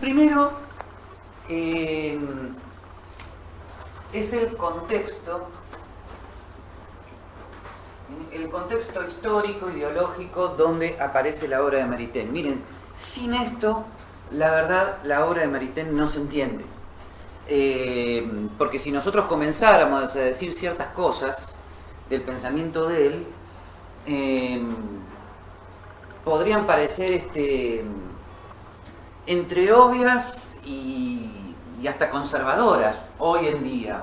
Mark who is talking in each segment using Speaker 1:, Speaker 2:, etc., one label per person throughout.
Speaker 1: primero es el contexto histórico, ideológico, donde aparece la obra de Maritain. Miren, sin esto, la verdad, la obra de Maritain no se entiende. Porque si nosotros comenzáramos a decir ciertas cosas del pensamiento de él, podrían parecer entre obvias y hasta conservadoras hoy en día.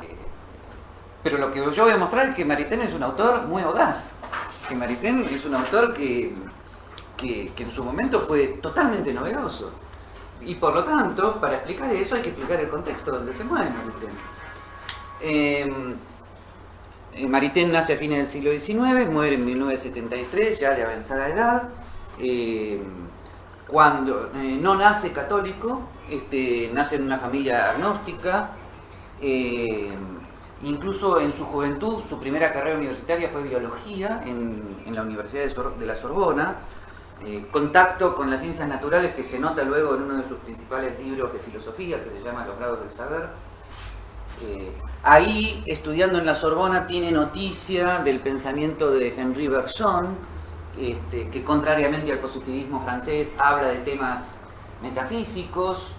Speaker 1: Pero lo que yo voy a mostrar es que Maritain es un autor muy audaz, que Maritain es un autor que en su momento fue totalmente novedoso. Y por lo tanto, para explicar eso hay que explicar el contexto donde se mueve Maritain. Maritain nace a fines del siglo XIX, muere en 1973, ya de avanzada edad. Cuando no nace católico, nace en una familia agnóstica. Incluso en su juventud, su primera carrera universitaria fue biología en la Universidad de la Sorbona. Contacto con las ciencias naturales que se nota luego en uno de sus principales libros de filosofía, que se llama Los grados del saber. Ahí, estudiando en la Sorbona, tiene noticia del pensamiento de Henri Bergson, que contrariamente al positivismo francés habla de temas metafísicos.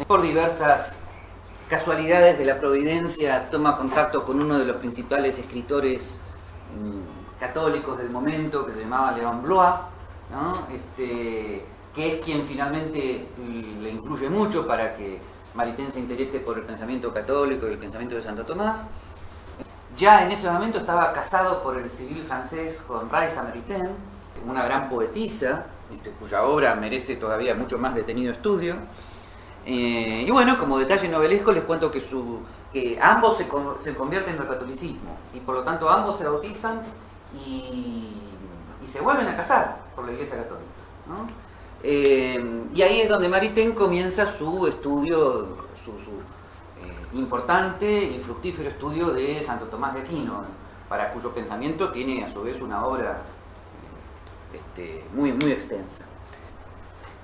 Speaker 1: Por diversas casualidades de la providencia toma contacto con uno de los principales escritores católicos del momento, que se llamaba Léon Blois, ¿no? Que es quien finalmente le influye mucho para que Maritain se interese por el pensamiento católico y el pensamiento de Santo Tomás. Ya en ese momento estaba casado por el civil francés con Raisa Maritain, una gran poetisa, cuya obra merece todavía mucho más detenido estudio. Y bueno, como detalle novelesco les cuento que ambos se convierten al catolicismo y por lo tanto ambos se bautizan y se vuelven a casar por la Iglesia Católica, ¿no? Y ahí es donde Maritain comienza su estudio, su importante y fructífero estudio de Santo Tomás de Aquino, para cuyo pensamiento tiene a su vez una obra muy, muy extensa.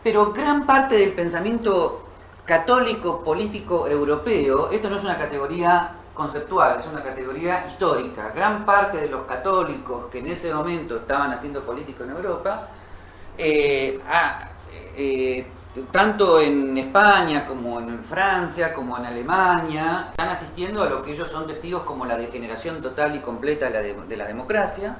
Speaker 1: Pero gran parte del pensamiento católico político europeo, esto no es una categoría conceptual, es una categoría histórica. Gran parte de los católicos que en ese momento estaban haciendo política en Europa, tanto en España como en Francia, como en Alemania, están asistiendo a lo que ellos son testigos como la degeneración total y completa de la democracia.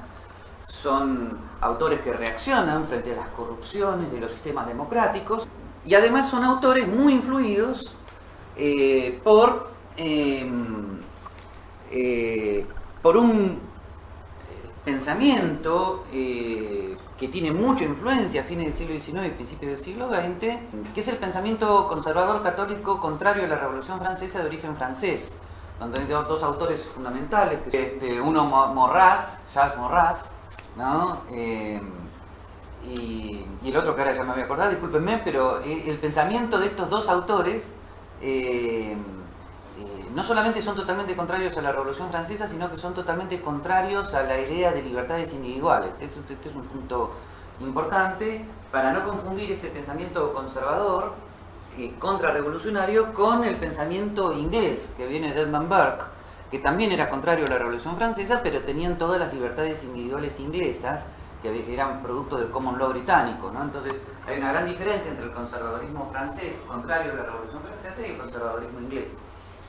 Speaker 1: Son autores que reaccionan frente a las corrupciones de los sistemas democráticos y además son autores muy influidos por un pensamiento que tiene mucha influencia a fines del siglo XIX y principios del siglo XX, que es el pensamiento conservador católico contrario a la Revolución Francesa de origen francés, donde hay dos autores fundamentales, uno Charles Maurras, ¿no? Y el otro que ahora ya me voy a acordar, discúlpenme, pero el pensamiento de estos dos autores no solamente son totalmente contrarios a la Revolución Francesa, sino que son totalmente contrarios a la idea de libertades individuales. Este es un punto importante para no confundir este pensamiento conservador, contrarrevolucionario, con el pensamiento inglés que viene de Edmund Burke, que también era contrario a la Revolución Francesa, pero tenían todas las libertades individuales inglesas, que eran producto del common law británico, ¿no? Entonces hay una gran diferencia entre el conservadurismo francés, contrario a la Revolución Francesa, y el conservadurismo inglés.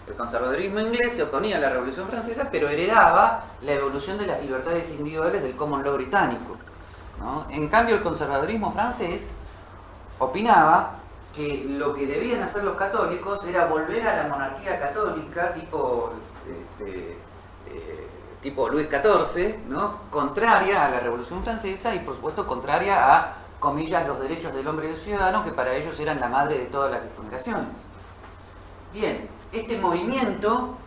Speaker 1: El conservadurismo inglés se oponía a la Revolución Francesa, pero heredaba la evolución de las libertades individuales del common law británico, ¿no? En cambio, el conservadurismo francés opinaba que lo que debían hacer los católicos era volver a la monarquía católica tipo Luis XIV, ¿no? Contraria a la Revolución Francesa y por supuesto contraria a, comillas, los derechos del hombre y del ciudadano, que para ellos eran la madre de todas las degeneraciones. Bien, este movimiento,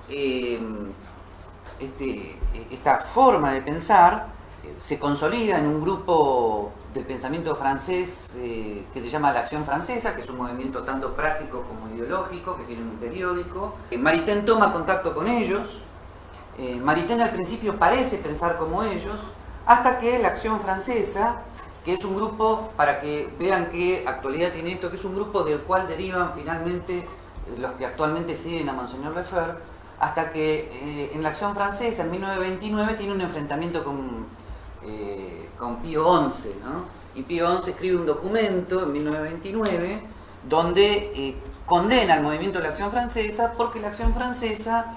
Speaker 1: esta forma de pensar, se consolida en un grupo del pensamiento francés que se llama la Acción Francesa, que es un movimiento tanto práctico como ideológico, que tiene un periódico. Maritain toma contacto con ellos. Maritain al principio parece pensar como ellos, hasta que la Acción Francesa que es un grupo, para que vean qué actualidad tiene esto, que es un grupo del cual derivan finalmente los que actualmente siguen a Monseñor Lefebvre, hasta que en la Acción Francesa, en 1929, tiene un enfrentamiento con Pío XI, ¿no? Y Pío XI escribe un documento en 1929 donde condena al movimiento de la Acción Francesa, porque la Acción Francesa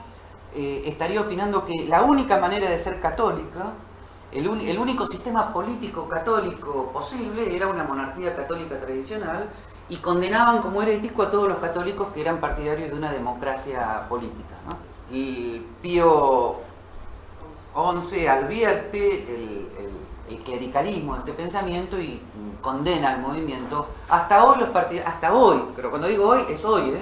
Speaker 1: estaría opinando que la única manera de ser católica, el único sistema político católico posible era una monarquía católica tradicional, y condenaban como herético a todos los católicos que eran partidarios de una democracia política, ¿no? Y Pío XI advierte el clericalismo de este pensamiento y condena al movimiento. Hasta hoy hasta hoy, pero cuando digo hoy, es hoy,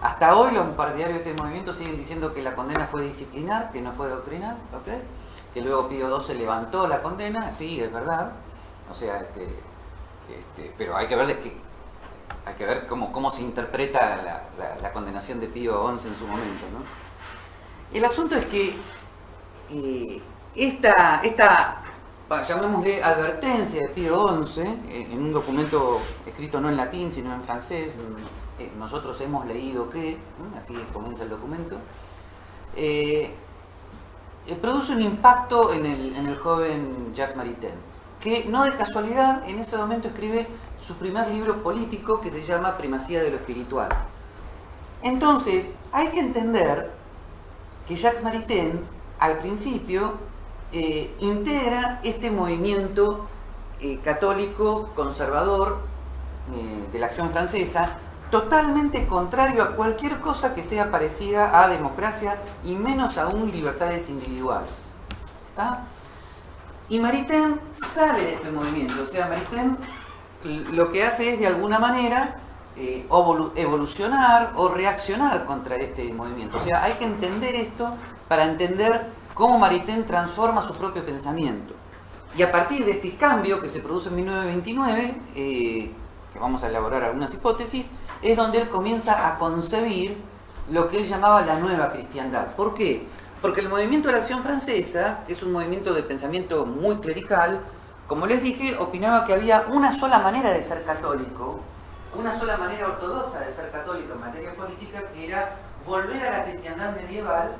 Speaker 1: hasta hoy los partidarios de este movimiento siguen diciendo que la condena fue disciplinar, que no fue doctrinal, ¿ok? Que luego Pío XII levantó la condena, sí, es verdad. O sea, pero hay que ver cómo se interpreta la condenación de Pío XI en su momento, ¿no? El asunto es que esta llamémosle advertencia de Pío XI, en un documento escrito no en latín sino en francés, nosotros hemos leído que, así comienza el documento, produce un impacto en el joven Jacques Maritain, que no de casualidad en ese momento escribe su primer libro político, que se llama Primacía de lo Espiritual. Entonces, hay que entender que Jacques Maritain, al principio, integra este movimiento católico conservador de la Acción Francesa, totalmente contrario a cualquier cosa que sea parecida a democracia y menos aún libertades individuales. ¿Está? Y Maritain sale de este movimiento. O sea, Maritain lo que hace es de alguna manera evolucionar o reaccionar contra este movimiento. O sea, hay que entender esto para entender cómo Maritain transforma su propio pensamiento. Y a partir de este cambio que se produce en 1929, que vamos a elaborar algunas hipótesis, es donde él comienza a concebir lo que él llamaba la nueva cristiandad. ¿Por qué? Porque el movimiento de la Acción Francesa, que es un movimiento de pensamiento muy clerical, como les dije, opinaba que había una sola manera de ser católico, una sola manera ortodoxa de ser católico en materia política, que era volver a la cristiandad medieval,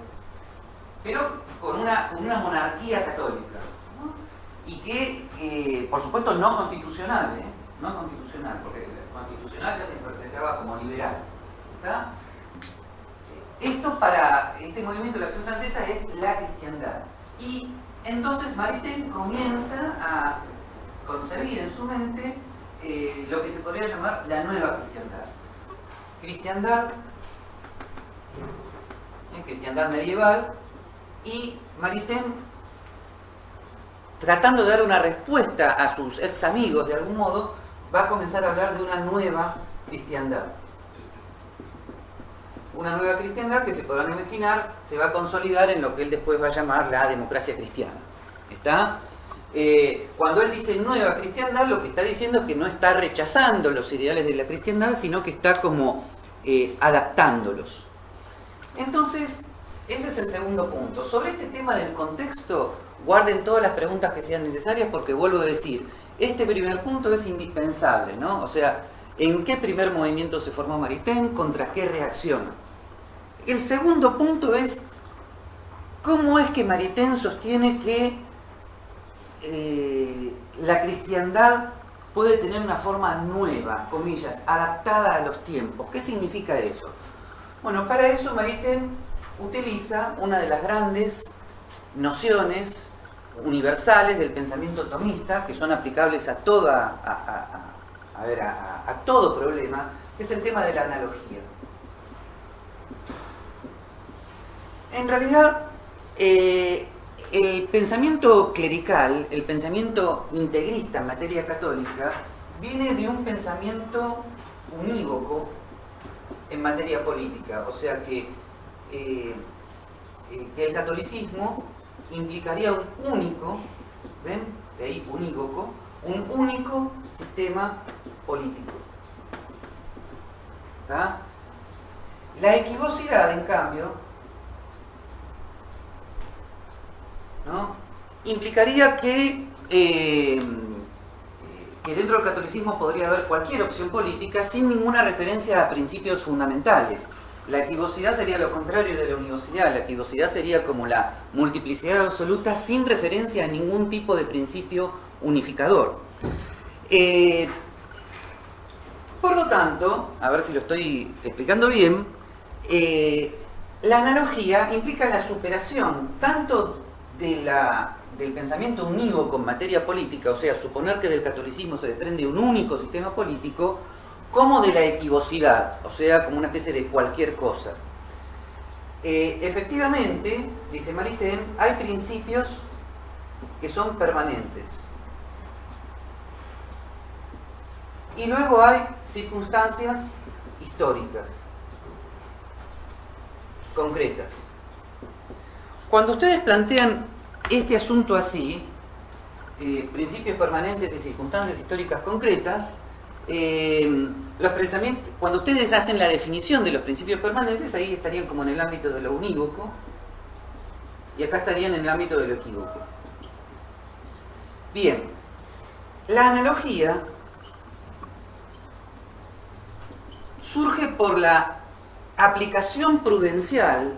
Speaker 1: pero con una monarquía católica, ¿no? Y que, por supuesto, no constitucional, no constitucional, porque constitucional ya se interpretaba como liberal, ¿está? Esto para este movimiento de la Acción Francesa es la cristiandad. Y entonces Maritain comienza a concebir en su mente lo que se podría llamar la nueva cristiandad. Cristiandad medieval, y Maritain, tratando de dar una respuesta a sus ex amigos de algún modo, va a comenzar a hablar de una nueva cristiandad. Una nueva cristiandad que se podrán imaginar se va a consolidar en lo que él después va a llamar la democracia cristiana. ¿Está? Cuando él dice nueva cristiandad, lo que está diciendo es que no está rechazando los ideales de la cristiandad, sino que está como adaptándolos. Entonces, ese es el segundo punto. Sobre este tema del contexto, guarden todas las preguntas que sean necesarias, porque vuelvo a decir, este primer punto es indispensable, ¿no? O sea, ¿en qué primer movimiento se formó Maritain? ¿Contra qué reacciona? El segundo punto es cómo es que Maritain sostiene que la cristiandad puede tener una forma nueva, comillas, adaptada a los tiempos. ¿Qué significa eso? Bueno, para eso Maritain utiliza una de las grandes nociones universales del pensamiento tomista, que son aplicables a todo problema, que es el tema de la analogía. En realidad, el pensamiento clerical, el pensamiento integrista en materia católica, viene de un pensamiento unívoco en materia política. O sea que el catolicismo implicaría un único, ¿ven? De ahí unívoco, un único sistema político. ¿Está? La equivocidad, en cambio, ¿no? Implicaría que que dentro del catolicismo podría haber cualquier opción política sin ninguna referencia a principios fundamentales. La equivocidad sería lo contrario de la univocidad. La equivocidad sería como la multiplicidad absoluta sin referencia a ningún tipo de principio unificador. Por lo tanto, a ver si lo estoy explicando bien, la analogía implica la superación tanto del pensamiento unívoco en materia política, o sea, suponer que del catolicismo se desprende un único sistema político, como de la equivocidad, o sea, como una especie de cualquier cosa. Efectivamente, dice Maritain, hay principios que son permanentes. Y luego hay circunstancias históricas, concretas. Cuando ustedes plantean este asunto así, principios permanentes y circunstancias históricas concretas, cuando ustedes hacen la definición de los principios permanentes, ahí estarían como en el ámbito de lo unívoco, y acá estarían en el ámbito de lo equívoco. Bien, la analogía surge por la aplicación prudencial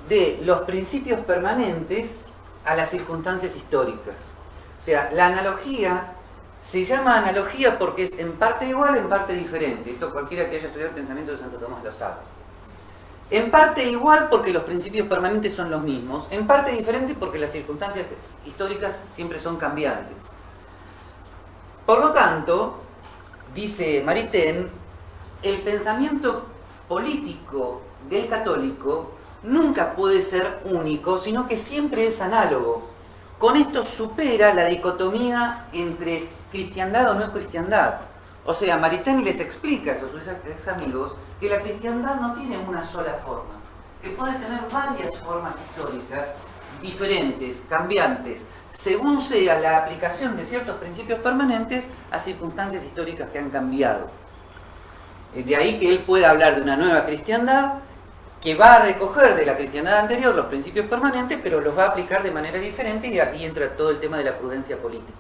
Speaker 1: de los principios permanentes a las circunstancias históricas. O sea, la analogía se llama analogía porque es en parte igual, en parte diferente. Esto cualquiera que haya estudiado el pensamiento de Santo Tomás lo sabe. En parte igual porque los principios permanentes son los mismos. En parte diferente porque las circunstancias históricas siempre son cambiantes. Por lo tanto, dice Maritain, el pensamiento político del católico nunca puede ser único, sino que siempre es análogo. Con esto supera la dicotomía entre cristiandad o no cristiandad. O sea, Maritain les explica a sus ex amigos que la cristiandad no tiene una sola forma, que puede tener varias formas históricas diferentes, cambiantes, según sea la aplicación de ciertos principios permanentes a circunstancias históricas que han cambiado. De ahí que él pueda hablar de una nueva cristiandad que va a recoger de la cristiandad anterior los principios permanentes, pero los va a aplicar de manera diferente, y aquí entra todo el tema de la prudencia política.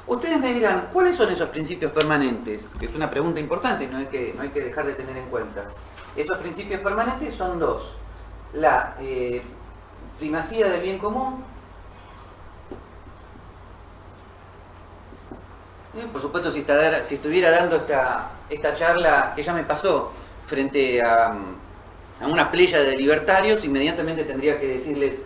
Speaker 1: Ustedes me dirán, ¿cuáles son esos principios permanentes? Que es una pregunta importante, no hay que dejar de tener en cuenta. Esos principios permanentes son dos. La primacía del bien común. Por supuesto, si estuviera dando esta charla que ya me pasó frente a una playa de libertarios, inmediatamente tendría que decirles,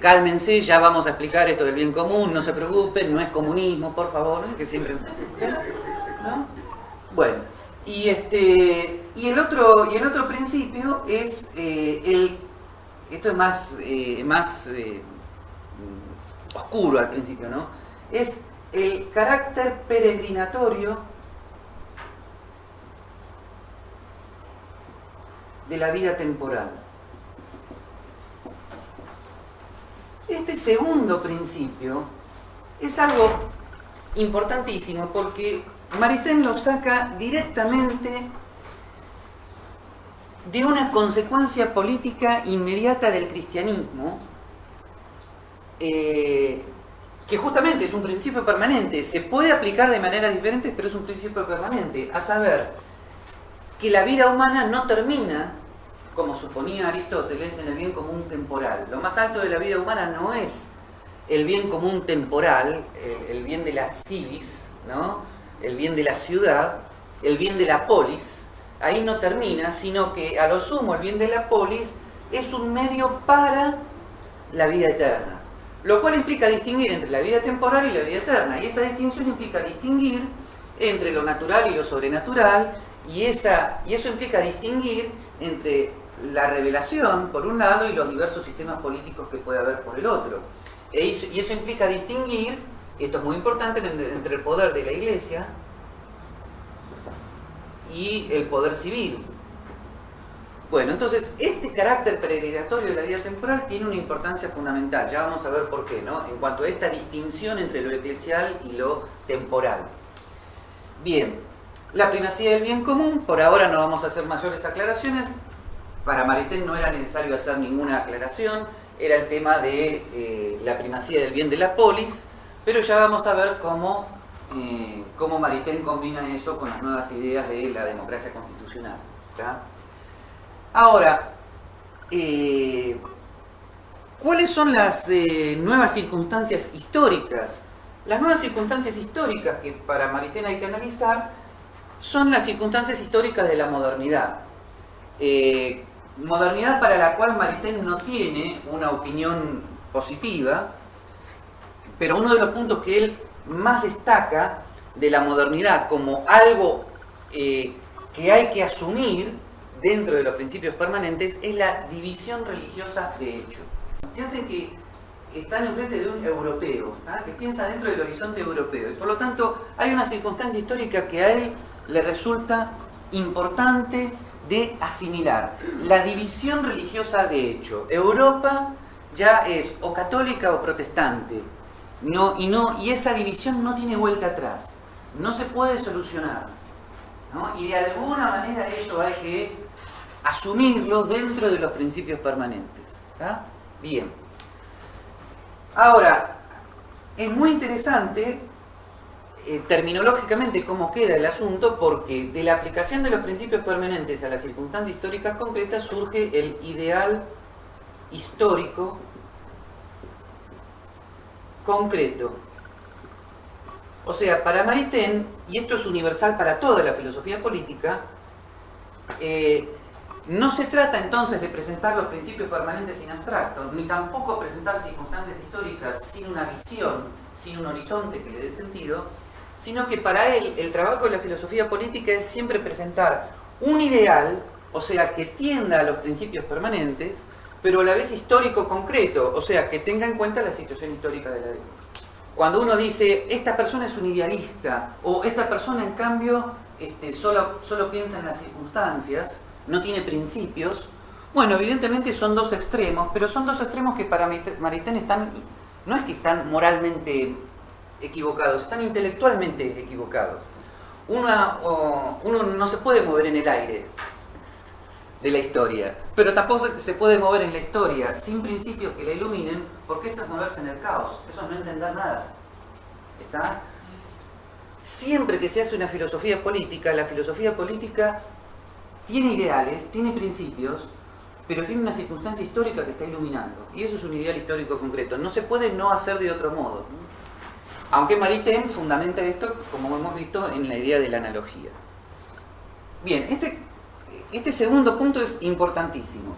Speaker 1: cálmense, ya vamos a explicar esto del bien común, no se preocupen, no es comunismo, por favor, ¿no? Que siempre, ¿no? Bueno, y el otro principio es esto es más oscuro al principio, ¿no? Es el carácter peregrinatorio de la vida temporal. Este segundo principio es algo importantísimo porque Maritain lo saca directamente de una consecuencia política inmediata del cristianismo, que justamente es un principio permanente. Se puede aplicar de maneras diferentes, pero es un principio permanente, a saber, que la vida humana no termina, como suponía Aristóteles, en el bien común temporal. Lo más alto de la vida humana no es el bien común temporal, el bien de la civis, ¿no? El bien de la ciudad, el bien de la polis. Ahí no termina, sino que a lo sumo el bien de la polis es un medio para la vida eterna. Lo cual implica distinguir entre la vida temporal y la vida eterna. Y esa distinción implica distinguir entre lo natural y lo sobrenatural. Y eso implica distinguir entre la revelación, por un lado, y los diversos sistemas políticos que puede haber por el otro. Y eso implica distinguir, esto es muy importante, entre el poder de la Iglesia y el poder civil. Bueno, entonces, este carácter peregrinatorio de la vida temporal tiene una importancia fundamental. Ya vamos a ver por qué, ¿no? En cuanto a esta distinción entre lo eclesial y lo temporal. Bien, la primacía del bien común, por ahora no vamos a hacer mayores aclaraciones. Para Maritain no era necesario hacer ninguna aclaración, era el tema de la primacía del bien de la polis, pero ya vamos a ver cómo cómo Maritain combina eso con las nuevas ideas de la democracia constitucional. ¿Tá? Ahora, ¿cuáles son las nuevas circunstancias históricas? Las nuevas circunstancias históricas que para Maritain hay que analizar son las circunstancias históricas de la modernidad. Modernidad para la cual Maritain no tiene una opinión positiva, pero uno de los puntos que él más destaca de la modernidad como algo que hay que asumir dentro de los principios permanentes es la división religiosa de hecho. Piensen que están enfrente de un europeo, ¿tá? Que piensa dentro del horizonte europeo, y por lo tanto hay una circunstancia histórica que a él le resulta importante de asimilar: la división religiosa de hecho. Europa ya es o católica o protestante, y esa división no tiene vuelta atrás, no se puede solucionar, ¿no? Y de alguna manera eso hay que asumirlo dentro de los principios permanentes, ¿tá? Bien. Ahora, es muy interesante terminológicamente cómo queda el asunto, porque de la aplicación de los principios permanentes a las circunstancias históricas concretas surge el ideal histórico concreto. O sea, para Maritain, y esto es universal para toda la filosofía política, no se trata entonces de presentar los principios permanentes en abstracto, ni tampoco presentar circunstancias históricas sin una visión, sin un horizonte que le dé sentido, sino que para él el trabajo de la filosofía política es siempre presentar un ideal, o sea, que tienda a los principios permanentes, pero a la vez histórico concreto, o sea, que tenga en cuenta la situación histórica de la época. Cuando uno dice, esta persona es un idealista, o esta persona en cambio solo piensa en las circunstancias, no tiene principios, bueno, evidentemente son dos extremos, pero son dos extremos que para Maritain están, no es que están moralmente equivocados, están intelectualmente equivocados. Uno no se puede mover en el aire de la historia, pero tampoco se puede mover en la historia sin principios que la iluminen, porque eso es moverse en el caos, eso es no entender nada. ¿Está? Siempre que se hace una filosofía política, la filosofía política tiene ideales, tiene principios, pero tiene una circunstancia histórica que está iluminando, y eso es un ideal histórico concreto. No se puede no hacer de otro modo, ¿no? Aunque Maritain fundamenta esto, como hemos visto, en la idea de la analogía. Bien, este segundo punto es importantísimo.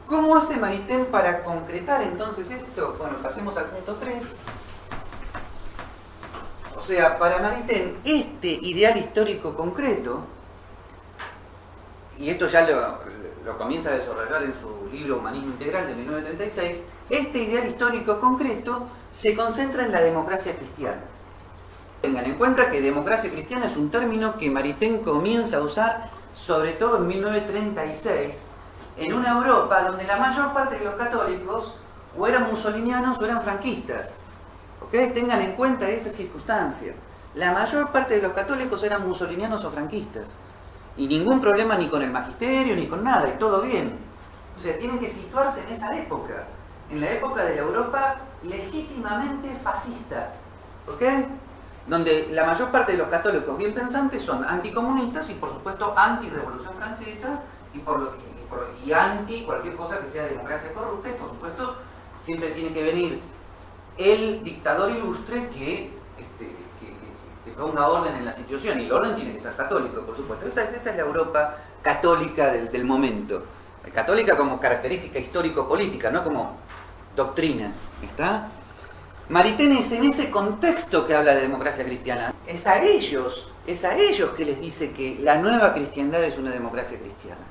Speaker 1: ¿Cómo hace Maritain para concretar entonces esto? Bueno, pasemos al punto 3. O sea, para Maritain, este ideal histórico concreto, y esto ya lo comienza a desarrollar en su libro Humanismo Integral de 1936, este ideal histórico concreto se concentra en la democracia cristiana. Tengan en cuenta que democracia cristiana es un término que Maritain comienza a usar sobre todo en 1936, en una Europa donde la mayor parte de los católicos o eran musolinianos o eran franquistas. ¿Ok? Tengan en cuenta esa circunstancia. La mayor parte de los católicos eran musolinianos o franquistas. Y ningún problema ni con el magisterio ni con nada, y todo bien. O sea, tienen que situarse en esa época, en la época de la Europa legítimamente fascista, ¿ok? Donde la mayor parte de los católicos bien pensantes son anticomunistas y por supuesto anti-revolución francesa y anti cualquier cosa que sea democracia corrupta, y por supuesto siempre tiene que venir el dictador ilustre que ponga orden en la situación, y el orden tiene que ser católico, por supuesto. Esa es la Europa católica del momento. Católica como característica histórico-política, no como doctrina. ¿Está? Maritain es en ese contexto que habla de democracia cristiana. Es a ellos que les dice que la nueva cristiandad es una democracia cristiana.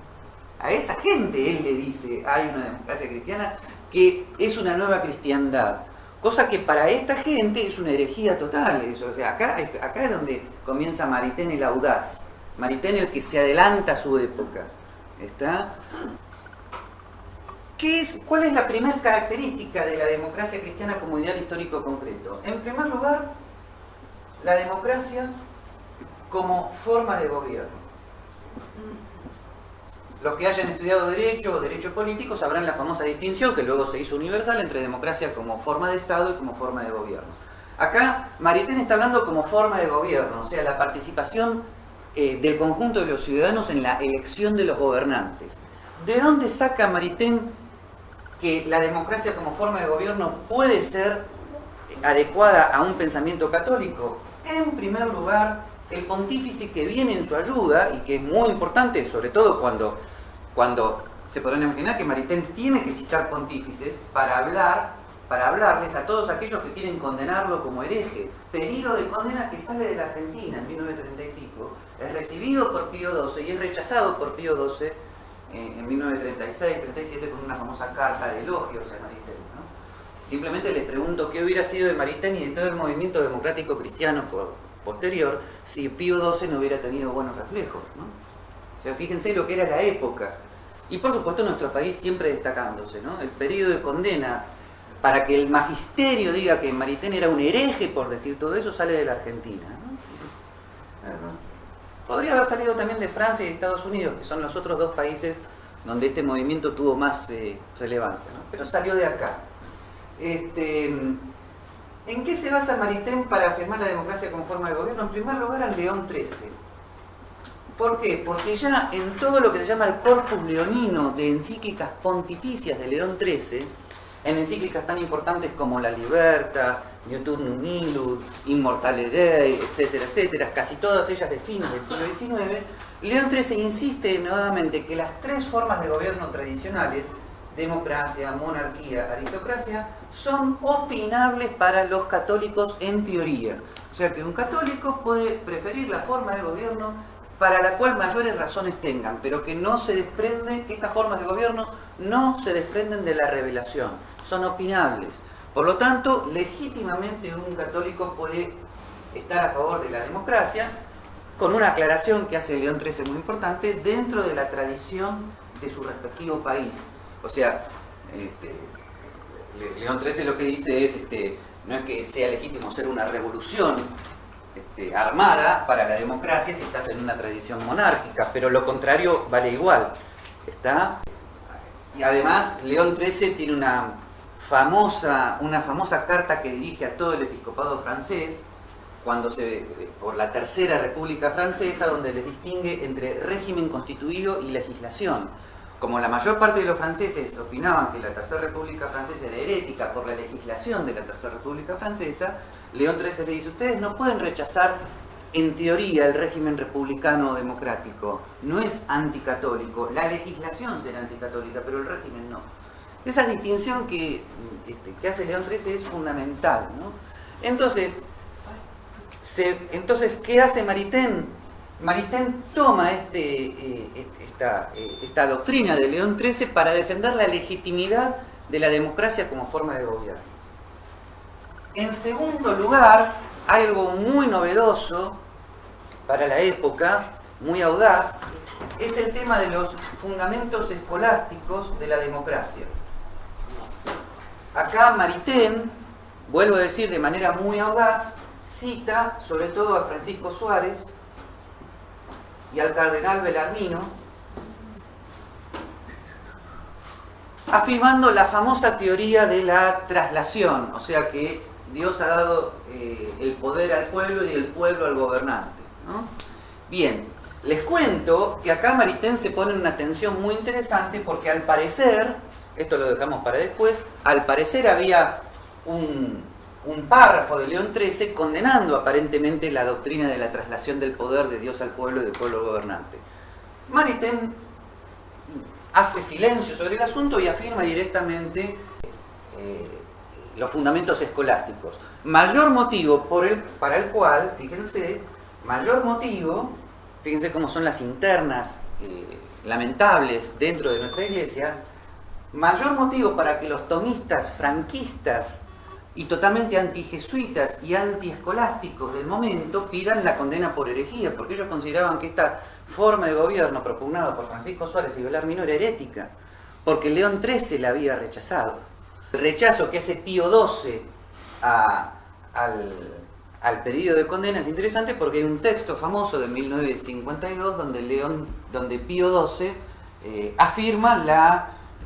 Speaker 1: A esa gente él le dice, hay una democracia cristiana que es una nueva cristiandad. Cosa que para esta gente es una herejía total. Eso. O sea, acá es donde comienza Maritain el audaz. Maritain el que se adelanta a su época. ¿Está? ¿Cuál es la primera característica de la democracia cristiana como ideal histórico concreto? En primer lugar, la democracia como forma de gobierno. Los que hayan estudiado Derecho o Derecho Político sabrán la famosa distinción que luego se hizo universal entre democracia como forma de Estado y como forma de gobierno. Acá Maritain está hablando como forma de gobierno, o sea, la participación del conjunto de los ciudadanos en la elección de los gobernantes. ¿De dónde saca Maritain que la democracia como forma de gobierno puede ser adecuada a un pensamiento católico? En primer lugar, el pontífice que viene en su ayuda, y que es muy importante, sobre todo cuando se podrán imaginar que Maritain tiene que citar pontífices para hablarles a todos aquellos que quieren condenarlo como hereje. Pedido de condena que sale de la Argentina en 1930 y pico, es recibido por Pío XII y es rechazado por Pío XII en 1936-37 con una famosa carta de elogios a Maritain, ¿no? Simplemente les pregunto qué hubiera sido de Maritain y de todo el movimiento democrático cristiano posterior si Pío XII no hubiera tenido buenos reflejos, ¿no? O sea, fíjense lo que era la época. Y por supuesto nuestro país siempre destacándose, ¿no? El pedido de condena para que el magisterio diga que Maritain era un hereje, por decir todo eso, sale de la Argentina, ¿no? Podría haber salido también de Francia y de Estados Unidos, que son los otros dos países donde este movimiento tuvo más relevancia, ¿no? Pero salió de acá. ¿En qué se basa Maritain para afirmar la democracia como forma de gobierno? En primer lugar, en León XIII. ¿Por qué? Porque ya en todo lo que se llama el corpus leonino de encíclicas pontificias de León XIII, en encíclicas tan importantes como la Libertas, Diuturnum Illud, Immortale Dei, etcétera, etcétera, casi todas ellas de fines del siglo XIX, León XIII insiste nuevamente que las tres formas de gobierno tradicionales, democracia, monarquía, aristocracia, son opinables para los católicos en teoría. O sea que un católico puede preferir la forma de gobierno para la cual mayores razones tengan, pero que no se desprende, que estas formas de gobierno no se desprenden de la revelación, son opinables. Por lo tanto, legítimamente un católico puede estar a favor de la democracia, con una aclaración que hace León XIII muy importante, dentro de la tradición de su respectivo país. O sea, León XIII lo que dice es, no es que sea legítimo ser una revolución armada para la democracia si estás en una tradición monárquica, pero lo contrario vale igual. Y además, León XIII tiene una famosa carta que dirige a todo el episcopado francés, por la Tercera República Francesa, donde les distingue entre régimen constituido y legislación. Como la mayor parte de los franceses opinaban que la Tercera República Francesa era herética por la legislación de la Tercera República Francesa, León XIII le dice, ustedes no pueden rechazar en teoría el régimen republicano democrático, no es anticatólico, la legislación será anticatólica, pero el régimen no. Esa distinción que hace León XIII es fundamental, ¿no? Entonces, ¿qué hace Maritain? Maritain toma esta doctrina de León XIII para defender la legitimidad de la democracia como forma de gobierno. En segundo lugar, algo muy novedoso para la época, muy audaz, es el tema de los fundamentos escolásticos de la democracia. Acá Maritain, vuelvo a decir de manera muy audaz, cita sobre todo a Francisco Suárez y al cardenal Bellarmino, afirmando la famosa teoría de la traslación, o sea que Dios ha dado el poder al pueblo y el pueblo al gobernante, ¿no? Bien, les cuento que acá Maritain se pone en una tensión muy interesante porque al parecer, esto lo dejamos para después, al parecer había un párrafo de León XIII condenando aparentemente la doctrina de la traslación del poder de Dios al pueblo y del pueblo al gobernante. Maritain hace silencio sobre el asunto y afirma directamente los fundamentos escolásticos. Mayor motivo para el cual, fíjense cómo son las internas lamentables dentro de nuestra iglesia, mayor motivo para que los tomistas franquistas y totalmente antijesuitas y antiescolásticos del momento pidan la condena por herejía, porque ellos consideraban que esta forma de gobierno propugnada por Francisco Suárez y Bellarmino era herética, porque León XIII la había rechazado. El rechazo que hace Pío XII al pedido de condena es interesante porque hay un texto famoso de 1952 donde Pío XII afirma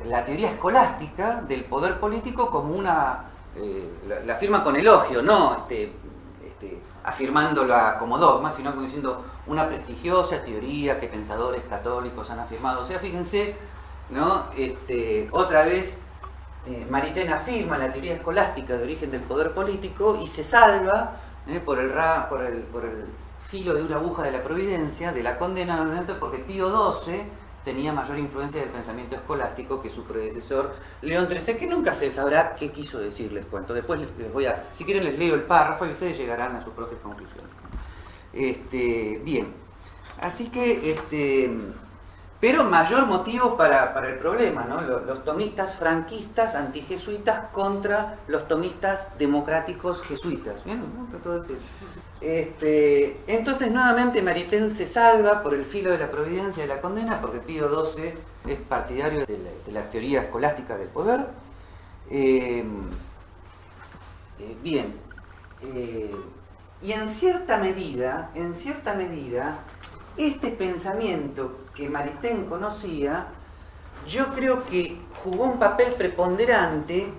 Speaker 1: la teoría escolástica del poder político como una... la afirma con elogio, no afirmándola como dogma, sino como diciendo una prestigiosa teoría que pensadores católicos han afirmado. O sea, fíjense, ¿no? Otra vez Maritain afirma la teoría escolástica de origen del poder político y se salva por el filo de una aguja de la providencia, de la condena, porque Pío XII tenía mayor influencia del pensamiento escolástico que su predecesor León XIII, que nunca se sabrá qué quiso decir, les cuento. Después les voy a, si quieren les leo el párrafo y ustedes llegarán a sus propias conclusiones. Bien, así que, pero mayor motivo para el problema, ¿no? Los tomistas franquistas antijesuitas contra los tomistas democráticos jesuitas. ¿Bien? Entonces nuevamente Maritain se salva por el filo de la providencia de la condena, porque Pío XII es partidario de la teoría escolástica del poder. Bien, y en cierta medida, este pensamiento que Maritain conocía, yo creo que jugó un papel preponderante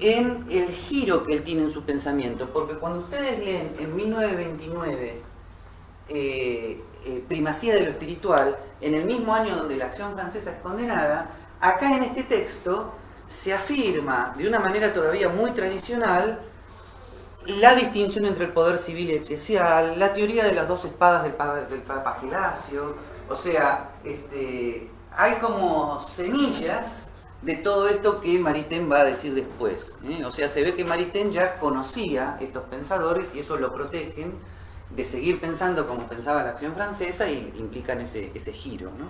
Speaker 1: en el giro que él tiene en su pensamiento, porque cuando ustedes leen en 1929 Primacía de lo Espiritual, en el mismo año donde la acción francesa es condenada, acá en este texto se afirma de una manera todavía muy tradicional la distinción entre el poder civil y eclesial, la teoría de las dos espadas del Papa Gelasio. O sea, hay como semillas de todo esto que Maritain va a decir después. O sea, se ve que Maritain ya conocía estos pensadores y eso lo protegen de seguir pensando como pensaba la acción francesa y implican ese giro, ¿no?